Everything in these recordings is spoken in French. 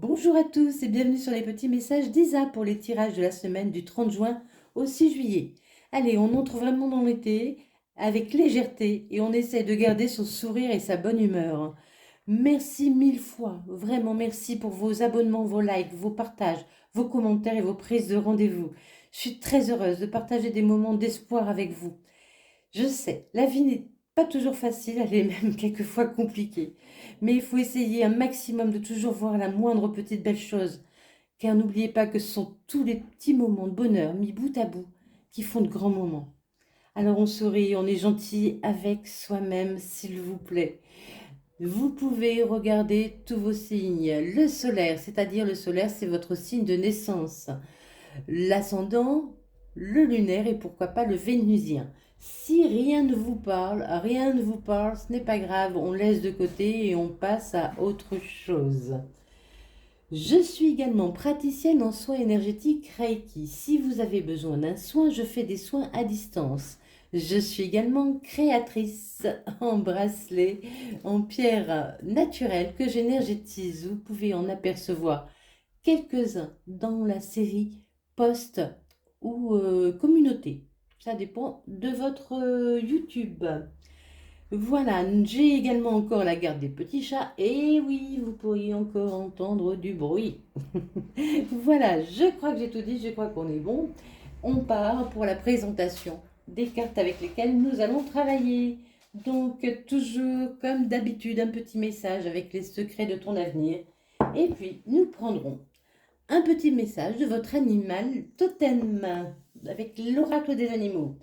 Bonjour à tous et bienvenue sur les petits messages d'Isa pour les tirages de la semaine du 30 juin au 6 juillet. Allez, on entre vraiment dans l'été avec légèreté et on essaie de garder son sourire et sa bonne humeur. Merci mille fois, vraiment merci pour vos abonnements, vos likes, vos partages, vos commentaires et vos prises de rendez-vous. Je suis très heureuse de partager des moments d'espoir avec vous. Je sais, la vie n'est pas toujours facile, elle est même quelquefois compliquée. Mais il faut essayer un maximum de toujours voir la moindre petite belle chose. Car n'oubliez pas que ce sont tous les petits moments de bonheur mis bout à bout qui font de grands moments. Alors on sourit, on est gentil avec soi-même, s'il vous plaît. Vous pouvez regarder tous vos signes. Le solaire, c'est-à-dire le solaire, c'est votre signe de naissance. L'ascendant, le lunaire et pourquoi pas le vénusien. Si rien ne vous parle, ce n'est pas grave, on laisse de côté et on passe à autre chose. Je suis également praticienne en soins énergétiques Reiki. Si vous avez besoin d'un soin, je fais des soins à distance. Je suis également créatrice en bracelet, en pierre naturelle que j'énergétise. Vous pouvez en apercevoir quelques-uns dans la série Post ou Communauté. Ça dépend de votre YouTube. Voilà, j'ai également encore la garde des petits chats. Et oui, vous pourriez encore entendre du bruit. Voilà, je crois que j'ai tout dit, je crois qu'on est bon. On part pour la présentation des cartes avec lesquelles nous allons travailler. Donc, toujours comme d'habitude, un petit message avec les secrets de ton avenir. Et puis, nous prendrons un petit message de votre animal totem avec l'oracle des animaux.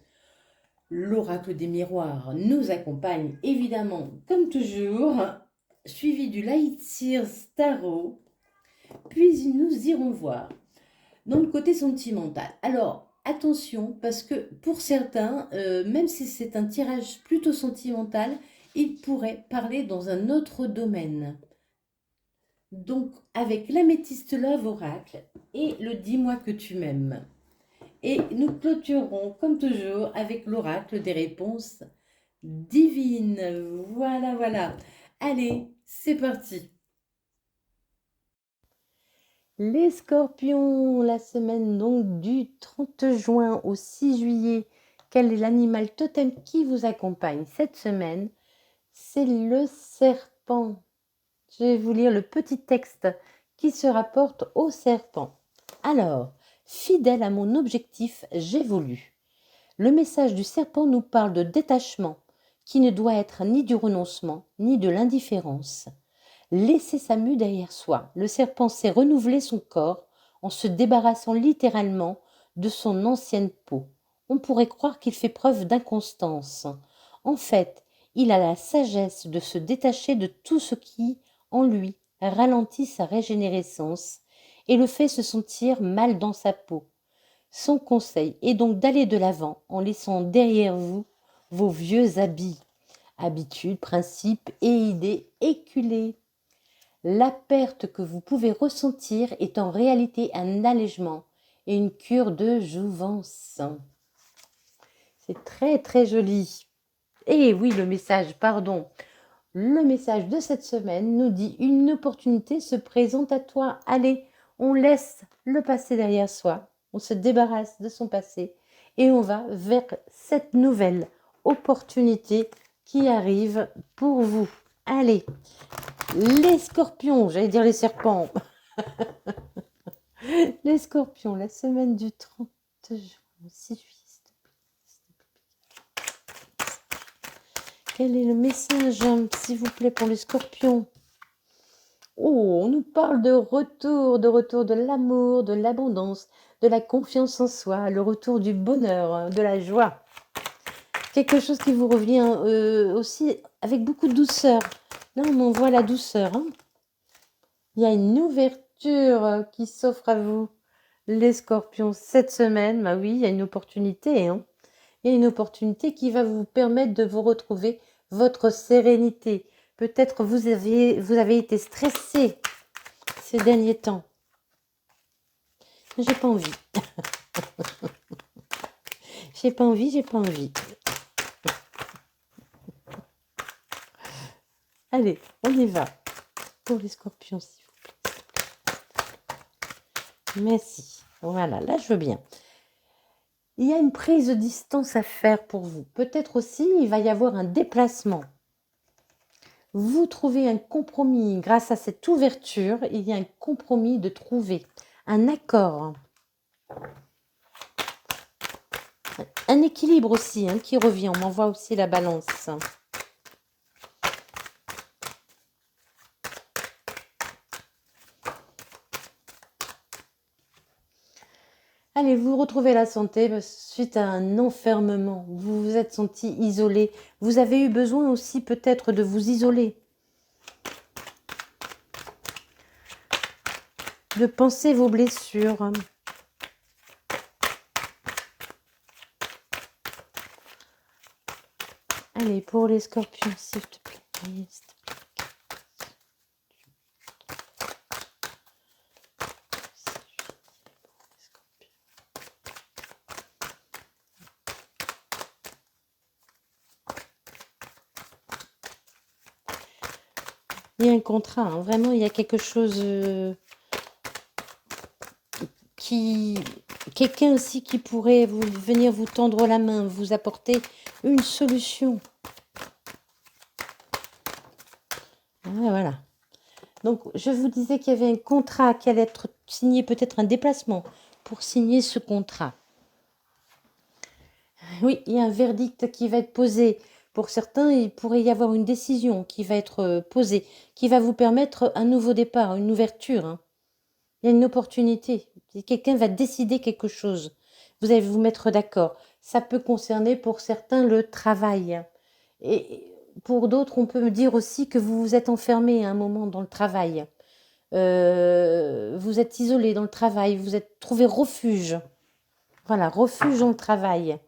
L'oracle des miroirs nous accompagne évidemment comme toujours, suivi du Light Sears Tarot, puis nous irons voir dans le côté sentimental. Alors attention parce que pour certains, même si c'est un tirage plutôt sentimental, il pourrait parler dans un autre domaine. Donc avec l'améthyste Love Oracle et le Dis-moi que tu m'aimes. Et nous clôturerons, comme toujours, avec l'oracle des réponses divines. Voilà, voilà. Allez, c'est parti. Les scorpions, la semaine donc du 30 juin au 6 juillet. Quel est l'animal totem qui vous accompagne cette semaine? C'est le serpent. Je vais vous lire le petit texte qui se rapporte au serpent. Alors, fidèle à mon objectif, j'évolue. Le message du serpent nous parle de détachement, qui ne doit être ni du renoncement, ni de l'indifférence. Laisser sa mue derrière soi, le serpent sait renouveler son corps en se débarrassant littéralement de son ancienne peau. On pourrait croire qu'il fait preuve d'inconstance. En fait, il a la sagesse de se détacher de tout ce qui, en lui, ralentit sa régénérescence et le fait se sentir mal dans sa peau. Son conseil est donc d'aller de l'avant en laissant derrière vous vos vieux habits, habitudes, principes et idées éculées. La perte que vous pouvez ressentir est en réalité un allègement et une cure de jouvence. C'est très très joli. Et oui, le message, pardon. Le message de cette semaine nous dit une opportunité se présente à toi. Allez, on laisse le passé derrière soi, on se débarrasse de son passé et on va vers cette nouvelle opportunité qui arrive pour vous. Allez, les scorpions, j'allais dire les serpents. Les scorpions, la semaine du 30 juin, 6 juillet. Quel est le message, s'il vous plaît, pour les scorpions? Oh, on nous parle de retour de l'amour, de l'abondance, de la confiance en soi, le retour du bonheur, de la joie. Quelque chose qui vous revient aussi avec beaucoup de douceur. Là, on voit la douceur. Il y a une ouverture qui s'offre à vous, les scorpions, cette semaine. Bah oui, il y a une opportunité. Il y a une opportunité qui va vous permettre de vous retrouver votre sérénité. Peut-être vous avez été stressé ces derniers temps. J'ai pas envie. J'ai pas envie. Allez, on y va. Pour les scorpions, s'il vous plaît. Merci. Voilà, là, je veux bien. Il y a une prise de distance à faire pour vous. Peut-être aussi, il va y avoir un déplacement. Vous trouvez un compromis. Grâce à cette ouverture, il y a un compromis de trouver. Un accord. Un équilibre aussi qui revient. On m'envoie aussi la balance. Allez, vous retrouvez la santé suite à un enfermement. Vous vous êtes senti isolé. Vous avez eu besoin aussi peut-être de vous isoler. De penser vos blessures. Allez, pour les scorpions, s'il te plaît. Oui, s'il te plaît. Il y a un contrat, vraiment, il y a quelque chose quelqu'un aussi qui pourrait venir vous tendre la main, vous apporter une solution. Ah, voilà. Donc, je vous disais qu'il y avait un contrat qui allait être signé, peut-être un déplacement pour signer ce contrat. Oui, il y a un verdict qui va être posé. Pour certains, il pourrait y avoir une décision qui va être posée, qui va vous permettre un nouveau départ, une ouverture. Il y a une opportunité. Quelqu'un va décider quelque chose. Vous allez vous mettre d'accord. Ça peut concerner pour certains le travail. Et pour d'autres, on peut me dire aussi que vous vous êtes enfermé à un moment dans le travail. Vous êtes isolé dans le travail. Vous êtes trouvé refuge. Voilà, refuge dans le travail.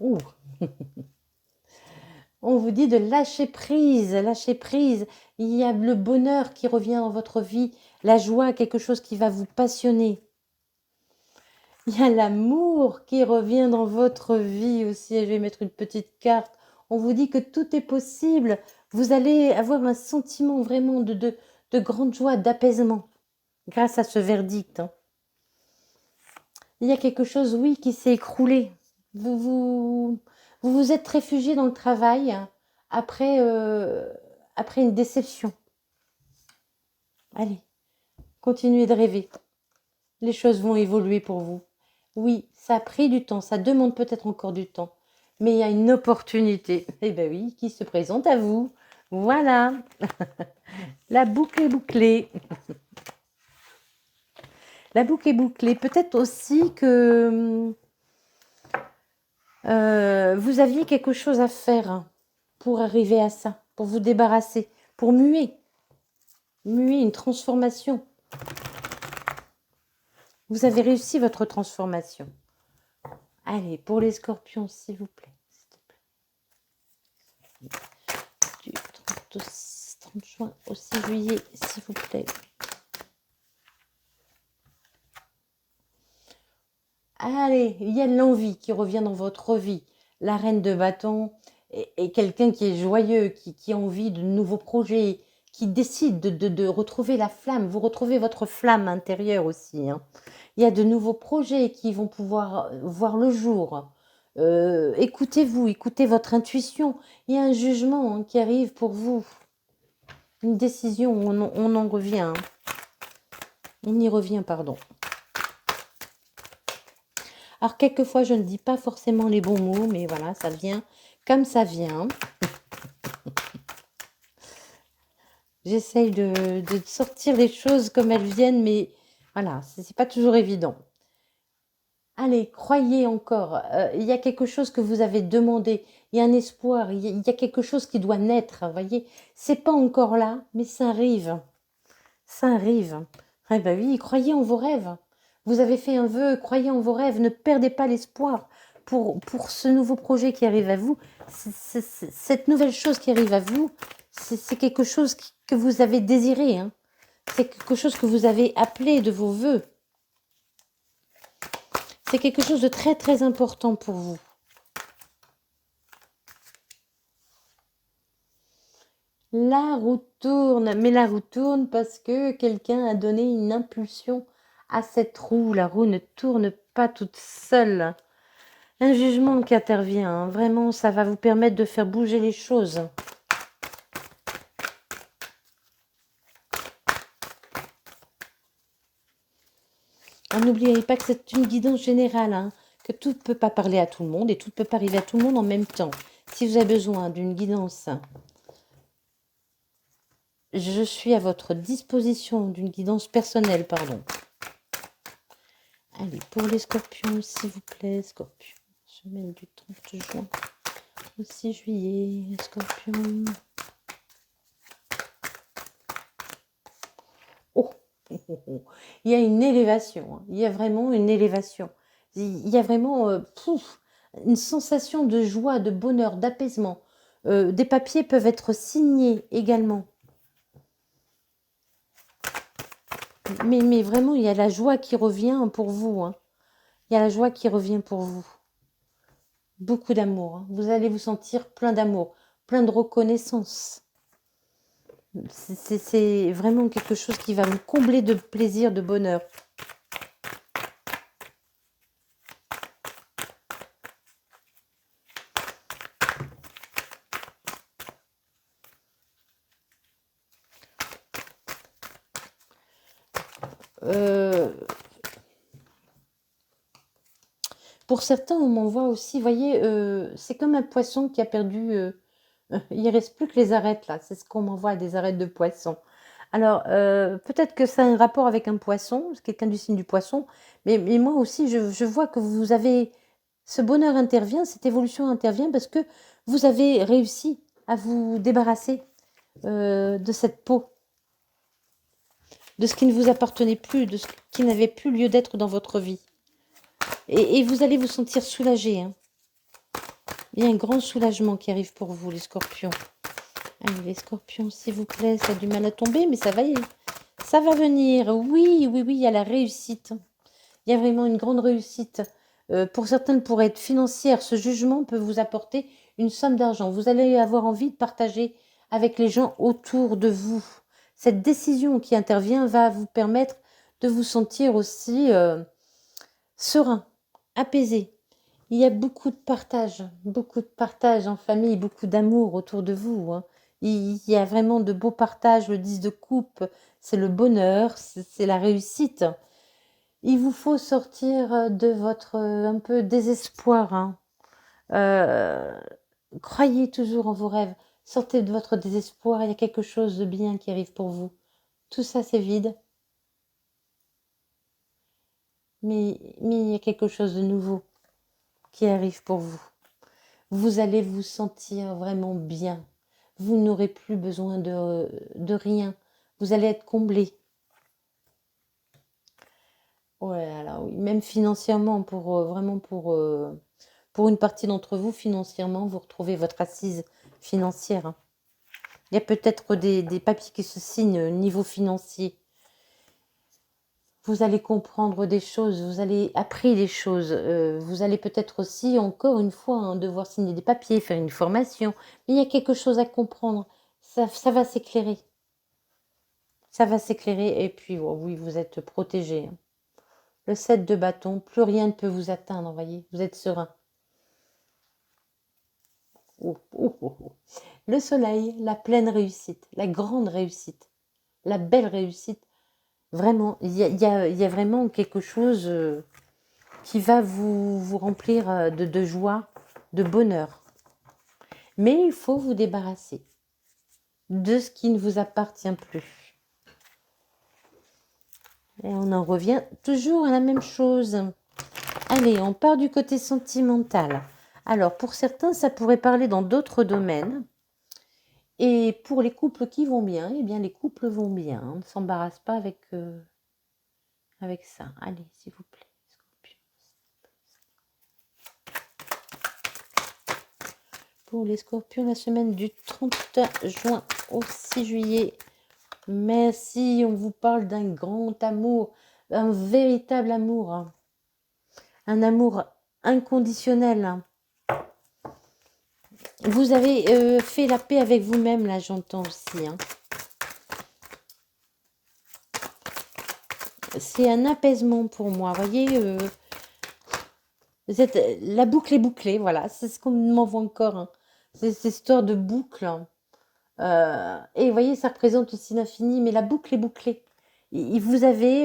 Ouh. On vous dit de lâcher prise, lâcher prise. Il y a le bonheur qui revient dans votre vie, la joie, quelque chose qui va vous passionner. Il y a l'amour qui revient dans votre vie aussi. Je vais mettre une petite carte. On vous dit que tout est possible. Vous allez avoir un sentiment vraiment de grande joie, d'apaisement grâce à ce verdict. Il y a quelque chose, oui, qui s'est écroulé. Vous êtes réfugié dans le travail après, après une déception. Allez, continuez de rêver. Les choses vont évoluer pour vous. Oui, ça a pris du temps, ça demande peut-être encore du temps, mais il y a une opportunité. Eh bien oui, qui se présente à vous. Voilà, la boucle est bouclée. La boucle est bouclée. Peut-être aussi que vous aviez quelque chose à faire pour arriver à ça, pour vous débarrasser, pour muer une transformation. Vous avez réussi votre transformation. Allez, pour les scorpions, s'il vous plaît. Du 30 juin au 6 juillet, s'il vous plaît. Allez, il y a de l'envie qui revient dans votre vie. La reine de bâton est quelqu'un qui est joyeux, qui a envie de nouveaux projets, qui décide de retrouver la flamme. Vous retrouvez votre flamme intérieure aussi. Il y a de nouveaux projets qui vont pouvoir voir le jour. Écoutez-vous, écoutez votre intuition. Il y a un jugement qui arrive pour vous. Une décision, on en revient. On y revient, pardon. Alors, quelquefois, je ne dis pas forcément les bons mots, mais voilà, ça vient comme ça vient. J'essaye de sortir les choses comme elles viennent, mais voilà, c'est pas toujours évident. Allez, croyez encore. Il y a quelque chose que vous avez demandé. Il y a un espoir. Il y a quelque chose qui doit naître. Vous voyez, c'est pas encore là, mais ça arrive. Ça arrive. Eh ben oui, croyez en vos rêves. Vous avez fait un vœu, croyez en vos rêves. Ne perdez pas l'espoir pour ce nouveau projet qui arrive à vous. Cette nouvelle chose qui arrive à vous, c'est quelque chose que vous avez désiré. C'est quelque chose que vous avez appelé de vos vœux. C'est quelque chose de très très important pour vous. La roue tourne, mais la roue tourne parce que quelqu'un a donné une impulsion à cette roue. La roue ne tourne pas toute seule. Un jugement qui intervient, hein. Vraiment, ça va vous permettre de faire bouger les choses. N'oubliez pas que c'est une guidance générale, hein, que tout ne peut pas parler à tout le monde et tout ne peut pas arriver à tout le monde en même temps. Si vous avez besoin d'une guidance, je suis à votre disposition, d'une guidance personnelle, pardon. Allez, pour les scorpions, s'il vous plaît, scorpions, semaine du 30 juin au 6 juillet, scorpions. Oh, il y a une élévation, hein. Il y a vraiment une élévation. Il y a vraiment une sensation de joie, de bonheur, d'apaisement. Des papiers peuvent être signés également. Mais vraiment, il y a la joie qui revient pour vous, hein. Il y a la joie qui revient pour vous. Beaucoup d'amour, hein. Vous allez vous sentir plein d'amour, plein de reconnaissance. C'est vraiment quelque chose qui va vous combler de plaisir, de bonheur. Pour certains, on m'envoie aussi, vous voyez, c'est comme un poisson qui a perdu... il ne reste plus que les arêtes, là. C'est ce qu'on m'envoie, des arêtes de poisson. Alors, peut-être que ça a un rapport avec un poisson, c'est quelqu'un du signe du poisson, mais moi aussi, je vois que vous avez... Ce bonheur intervient, cette évolution intervient parce que vous avez réussi à vous débarrasser de cette peau, de ce qui ne vous appartenait plus, de ce qui n'avait plus lieu d'être dans votre vie. Et vous allez vous sentir soulagé, hein. Il y a un grand soulagement qui arrive pour vous, les scorpions. Allez, les scorpions, s'il vous plaît, ça a du mal à tomber, mais ça va venir. Oui, oui, oui, il y a la réussite. Il y a vraiment une grande réussite. Pour certaines, pour être financière, ce jugement peut vous apporter une somme d'argent. Vous allez avoir envie de partager avec les gens autour de vous. Cette décision qui intervient va vous permettre de vous sentir aussi serein, apaisé. Il y a beaucoup de partage en famille, beaucoup d'amour autour de vous, hein. Il y a vraiment de beaux partages. Le 10 de coupe, c'est le bonheur, c'est la réussite. Il vous faut sortir de votre un peu désespoir, hein. Croyez toujours en vos rêves. Sortez de votre désespoir, il y a quelque chose de bien qui arrive pour vous. Tout ça, c'est vide. Mais il y a quelque chose de nouveau qui arrive pour vous. Vous allez vous sentir vraiment bien. Vous n'aurez plus besoin de rien. Vous allez être comblé. Ouais, là, oui. Même financièrement, vraiment pour une partie d'entre vous, financièrement, vous retrouvez votre assise financière, hein. Il y a peut-être des papiers qui se signent au niveau financier. Vous allez comprendre des choses, vous allez apprendre des choses. Vous allez peut-être aussi, encore une fois, hein, devoir signer des papiers, faire une formation. Mais il y a quelque chose à comprendre. Ça va s'éclairer. Ça va s'éclairer et puis, oh oui, vous êtes protégé, hein. Le 7 de bâton, plus rien ne peut vous atteindre, vous voyez. Vous êtes serein. Oh, oh, oh, oh. Le soleil, la pleine réussite, la grande réussite, la belle réussite. Vraiment, il y a vraiment quelque chose qui va vous remplir de joie, de bonheur. Mais il faut vous débarrasser de ce qui ne vous appartient plus. Et on en revient toujours à la même chose. Allez, on part du côté sentimental. Alors, pour certains, ça pourrait parler dans d'autres domaines. Et pour les couples qui vont bien, eh bien, les couples vont bien. On ne s'embarrasse pas avec ça. Allez, s'il vous plaît. Pour les scorpions, la semaine du 30 juin au 6 juillet. Merci, on vous parle d'un grand amour, un véritable amour, hein. Un amour inconditionnel, hein. Vous avez fait la paix avec vous-même, là, j'entends aussi, hein. C'est un apaisement pour moi. Vous voyez, la boucle est bouclée, voilà. C'est ce qu'on m'envoie encore, hein. C'est cette histoire de boucle, hein. Et vous voyez, ça représente aussi l'infini, mais la boucle est bouclée. Vous avez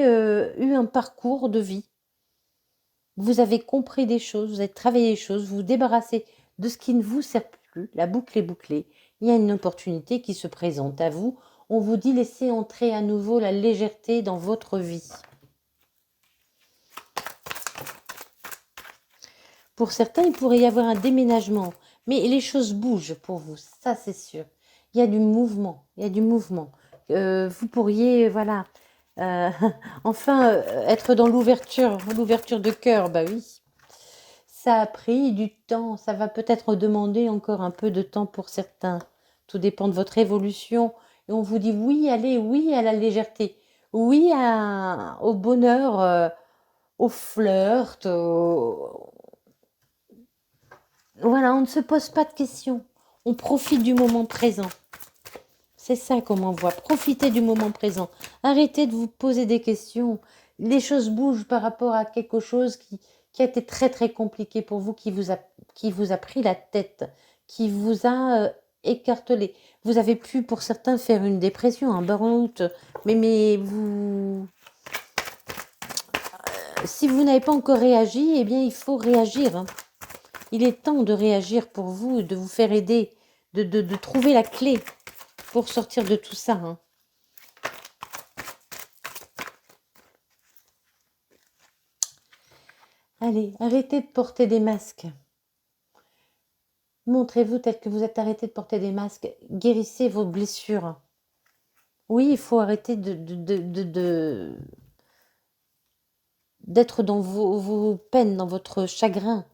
eu un parcours de vie. Vous avez compris des choses, vous avez travaillé des choses, vous vous débarrassez de ce qui ne vous sert plus. La boucle est bouclée. Il y a une opportunité qui se présente à vous. On vous dit laissez entrer à nouveau la légèreté dans votre vie. Pour certains, il pourrait y avoir un déménagement, mais les choses bougent pour vous, ça c'est sûr. Il y a du mouvement, il y a du mouvement. Vous pourriez, voilà, euh, enfin être dans l'ouverture de cœur, bah oui. Ça a pris du temps, ça va peut-être demander encore un peu de temps pour certains. Tout dépend de votre évolution. Et on vous dit oui, allez, oui à la légèreté, oui au bonheur, au flirt, voilà, on ne se pose pas de questions. On profite du moment présent. C'est ça qu'on m'envoie. Profitez du moment présent. Arrêtez de vous poser des questions. Les choses bougent par rapport à quelque chose qui a été très très compliqué pour vous, qui vous a pris la tête, qui vous a écartelé. Vous avez pu, pour certains, faire une dépression, un burn-out. Mais vous... si vous n'avez pas encore réagi, eh bien, il faut réagir, hein. Il est temps de réagir pour vous, de vous faire aider, de trouver la clé pour sortir de tout ça, hein. Allez, arrêtez de porter des masques. Montrez-vous tel que vous êtes, arrêtez de porter des masques. Guérissez vos blessures. Oui, il faut arrêter d'être dans vos peines, dans votre chagrin.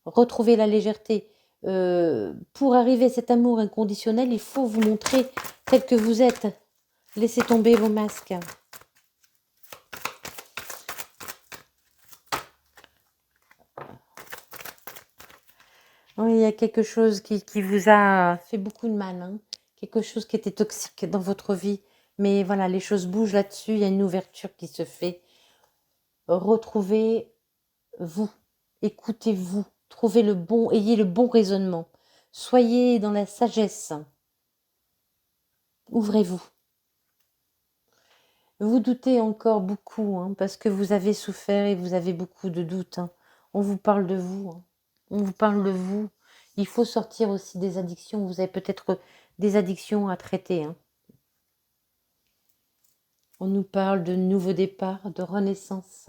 Retrouvez la légèreté. Pour arriver à cet amour inconditionnel, il faut vous montrer tel que vous êtes. Laissez tomber vos masques. Oui, il y a quelque chose qui vous a fait beaucoup de mal, hein. Quelque chose qui était toxique dans votre vie. Mais voilà, les choses bougent là-dessus, il y a une ouverture qui se fait. Retrouvez-vous, écoutez-vous, trouvez le bon, ayez le bon raisonnement. Soyez dans la sagesse. Ouvrez-vous. Vous doutez encore beaucoup, hein, parce que vous avez souffert et vous avez beaucoup de doutes, hein. On vous parle de vous, hein. On vous parle de vous. Il faut sortir aussi des addictions. Vous avez peut-être des addictions à traiter, hein. On nous parle de nouveau départ, de renaissance.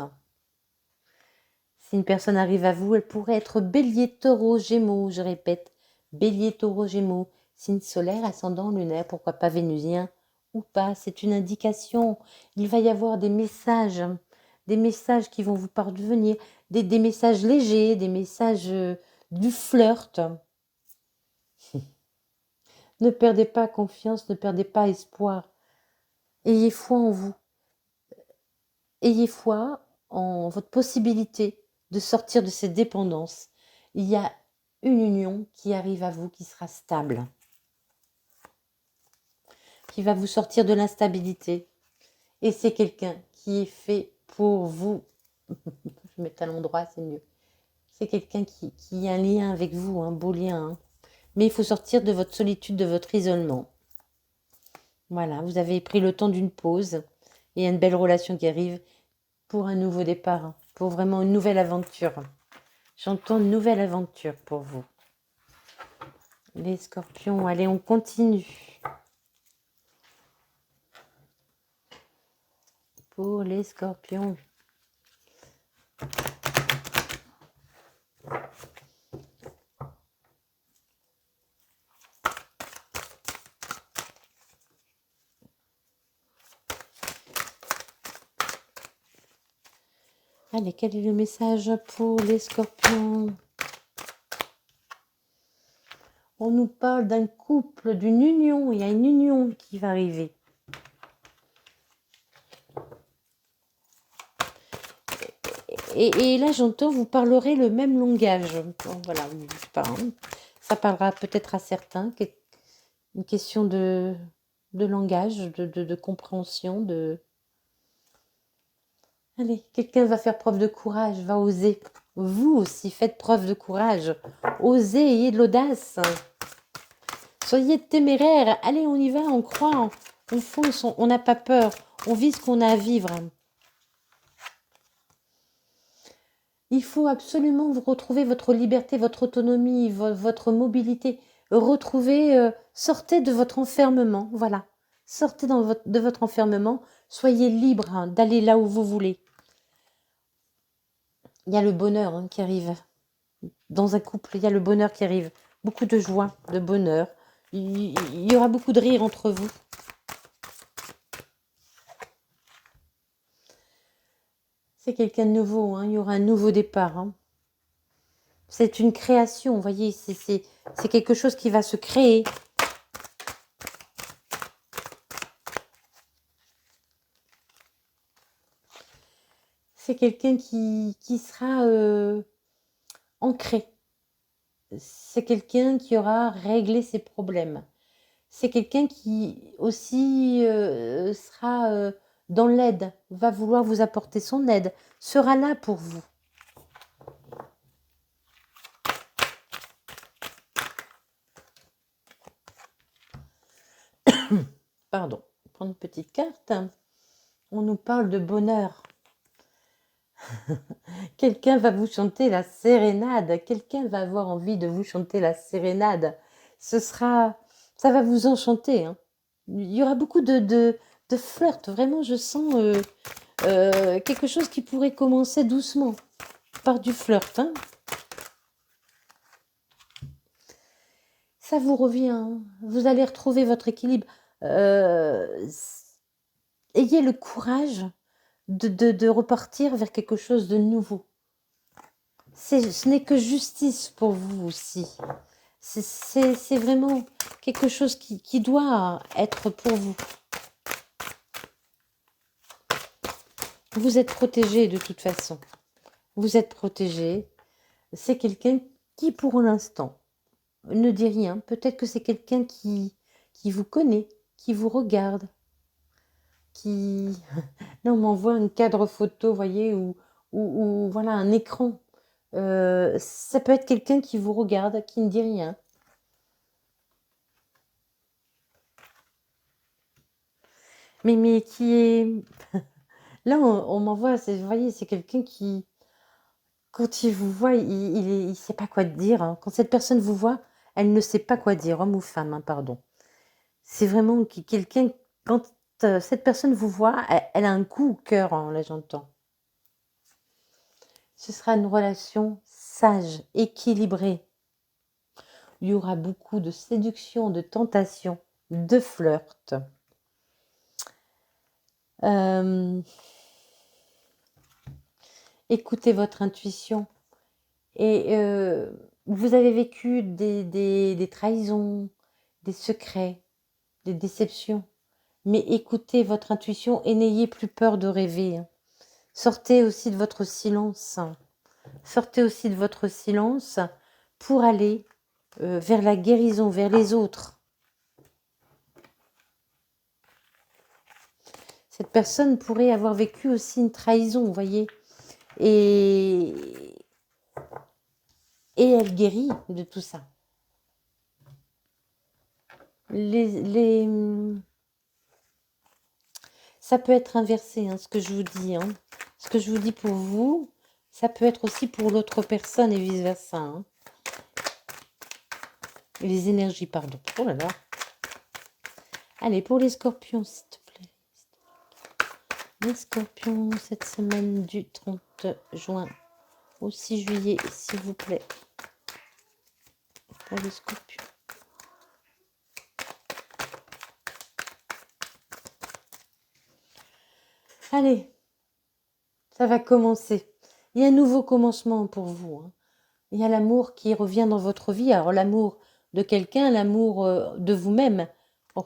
Si une personne arrive à vous, elle pourrait être bélier, taureau, gémeaux, je répète. Bélier, taureau, gémeaux, signe solaire, ascendant, lunaire, pourquoi pas vénusien ou pas, c'est une indication. Il va y avoir des messages qui vont vous parvenir, des messages légers, des messages du flirt. Ne perdez pas confiance, ne perdez pas espoir. Ayez foi en vous. Ayez foi en votre possibilité de sortir de cette dépendance. Il y a une union qui arrive à vous, qui sera stable, qui va vous sortir de l'instabilité. Et c'est quelqu'un qui est fait pour vous. Je mets à l'endroit, c'est mieux. C'est quelqu'un qui a un lien avec vous, un beau lien, hein. Mais il faut sortir de votre solitude, de votre isolement. Voilà, vous avez pris le temps d'une pause et il y a une belle relation qui arrive pour un nouveau départ, hein, pour vraiment une nouvelle aventure. J'entends une nouvelle aventure pour vous. Les scorpions, allez, on continue. Pour les scorpions. Allez, quel est le message pour les scorpions? On nous parle d'un couple, d'une union. Il y a une union qui va arriver. Et là, j'entends, vous parlerez le même langage. Bon, voilà, je sais pas, hein. Ça parlera peut-être à certains. Une question de langage, de compréhension, Allez, quelqu'un va faire preuve de courage, va oser. Vous aussi, faites preuve de courage. Osez, ayez de l'audace. Soyez téméraires. Allez, on y va, on croit, on fonce, on n'a pas peur. On vit ce qu'on a à vivre. Il faut absolument vous retrouver votre liberté, votre autonomie, votre mobilité. Retrouvez, sortez de votre enfermement, voilà. Sortez de votre enfermement. Soyez libre d'aller là où vous voulez. Il y a le bonheur qui arrive. Dans un couple, il y a le bonheur qui arrive. Beaucoup de joie, de bonheur. Il y aura beaucoup de rire entre vous. C'est quelqu'un de nouveau, il y aura un nouveau départ. C'est une création, vous voyez, c'est quelque chose qui va se créer. C'est quelqu'un qui sera ancré. C'est quelqu'un qui aura réglé ses problèmes. C'est quelqu'un qui aussi sera dans l'aide, va vouloir vous apporter son aide, sera là pour vous. Pardon, prendre une petite carte. On nous parle de bonheur. Quelqu'un va vous chanter la sérénade. Quelqu'un va avoir envie de vous chanter la sérénade. Ça va vous enchanter. Il y aura beaucoup de flirt. Vraiment, je sens quelque chose qui pourrait commencer doucement par du flirt. Ça vous revient. Vous allez retrouver votre équilibre. Ayez le courage de repartir vers quelque chose de nouveau. Ce n'est que justice pour vous aussi. C'est vraiment quelque chose qui doit être pour vous. Vous êtes protégé de toute façon. Vous êtes protégé. C'est quelqu'un qui, pour l'instant, ne dit rien. Peut-être que c'est quelqu'un qui vous connaît, qui vous regarde, qui... Là, on m'envoie un cadre photo, vous voyez, ou voilà, un écran. Ça peut être quelqu'un qui vous regarde, qui ne dit rien. Mais qui est... Là, on m'envoie, vous voyez, c'est quelqu'un qui, quand il vous voit, il ne sait pas quoi dire. Quand cette personne vous voit, elle ne sait pas quoi dire, homme ou femme, pardon. C'est vraiment quelqu'un, quand cette personne vous voit, elle a un coup au cœur, là j'entends. Ce sera une relation sage, équilibrée. Il y aura beaucoup de séduction, de tentation, de flirt. Écoutez votre intuition. Et vous avez vécu des trahisons, des secrets, des déceptions. Mais écoutez votre intuition et n'ayez plus peur de rêver. Sortez aussi de votre silence. Sortez aussi de votre silence pour aller vers la guérison, vers les autres. Cette personne pourrait avoir vécu aussi une trahison, vous voyez. Et elle guérit de tout ça. Ça peut être inversé, ce que je vous dis. Ce que je vous dis pour vous, ça peut être aussi pour l'autre personne et vice-versa. Les énergies, pardon. Oh là là. Allez, pour les scorpions, s'il te plaît. Les scorpions, cette semaine du 30 juin au 6 juillet, s'il vous plaît. Pour les scorpions. Allez, ça va commencer. Il y a un nouveau commencement pour vous. Il y a l'amour qui revient dans votre vie. Alors l'amour de quelqu'un, l'amour de vous-même. Oh.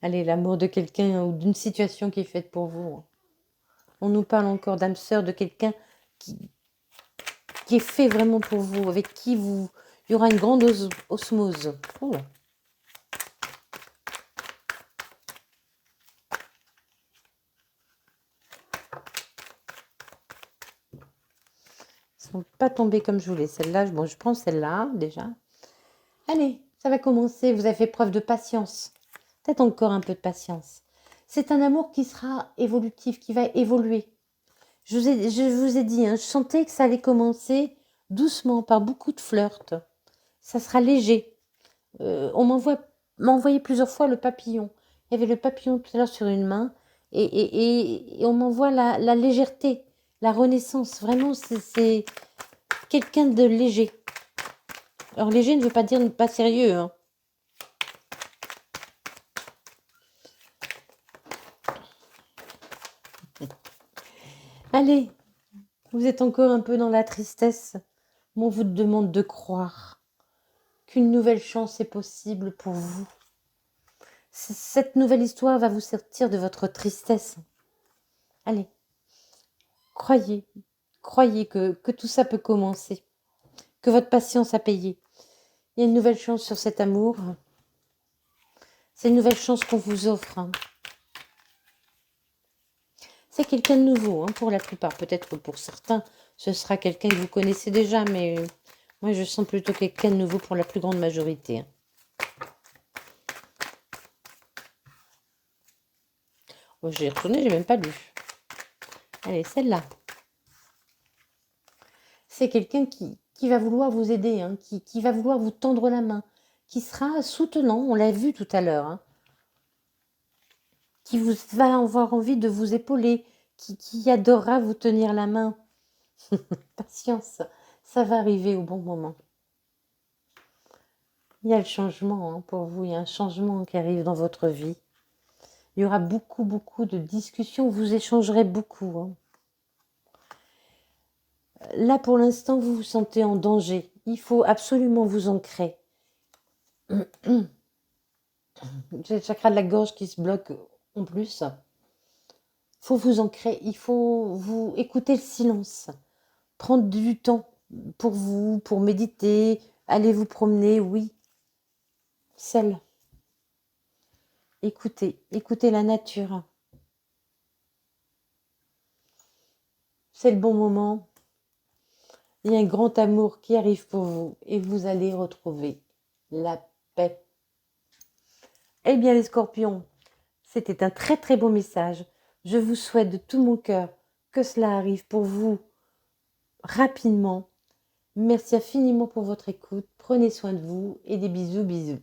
Allez, l'amour de quelqu'un ou d'une situation qui est faite pour vous. On nous parle encore d'âme sœur, de quelqu'un qui est fait vraiment pour vous, avec qui il y aura une grande osmose. Oh. sont pas tombées comme je voulais. Celle-là, bon, je prends celle-là déjà. Allez, ça va commencer. Vous avez fait preuve de patience. Peut-être encore un peu de patience. C'est un amour qui sera évolutif, qui va évoluer. Je vous ai dit, je sentais que ça allait commencer doucement, par beaucoup de flirts. Ça sera léger. On m'a envoyé plusieurs fois le papillon. Il y avait le papillon tout à l'heure sur une main. Et on m'envoie la légèreté, la renaissance. Vraiment, c'est quelqu'un de léger. Alors, léger ne veut pas dire pas sérieux. Allez, vous êtes encore un peu dans la tristesse. Mais on vous demande de croire qu'une nouvelle chance est possible pour vous. Cette nouvelle histoire va vous sortir de votre tristesse. Allez, croyez que tout ça peut commencer, que votre patience a payé. Il y a une nouvelle chance sur cet amour. C'est une nouvelle chance qu'on vous offre. C'est quelqu'un de nouveau, pour la plupart. Peut-être que pour certains, ce sera quelqu'un que vous connaissez déjà, mais moi, je sens plutôt quelqu'un de nouveau pour la plus grande majorité. Oh, j'ai retourné, j'ai même pas lu. Allez, celle-là. C'est quelqu'un qui va vouloir vous aider, qui va vouloir vous tendre la main, qui sera soutenant, on l'a vu tout à l'heure, qui va avoir envie de vous épauler, qui adorera vous tenir la main. Patience, ça va arriver au bon moment. Il y a le changement pour vous, il y a un changement qui arrive dans votre vie. Il y aura beaucoup de discussions, vous échangerez beaucoup. Là, pour l'instant, vous vous sentez en danger. Il faut absolument vous ancrer. J'ai le chakra de la gorge qui se bloque en plus. Il faut vous ancrer, il faut vous écouter le silence. Prendre du temps pour vous, pour méditer, aller vous promener, oui. Seul. Écoutez la nature. C'est le bon moment. Il y a un grand amour qui arrive pour vous et vous allez retrouver la paix. Eh bien les scorpions, c'était un très très beau message. Je vous souhaite de tout mon cœur que cela arrive pour vous rapidement. Merci infiniment pour votre écoute. Prenez soin de vous et des bisous.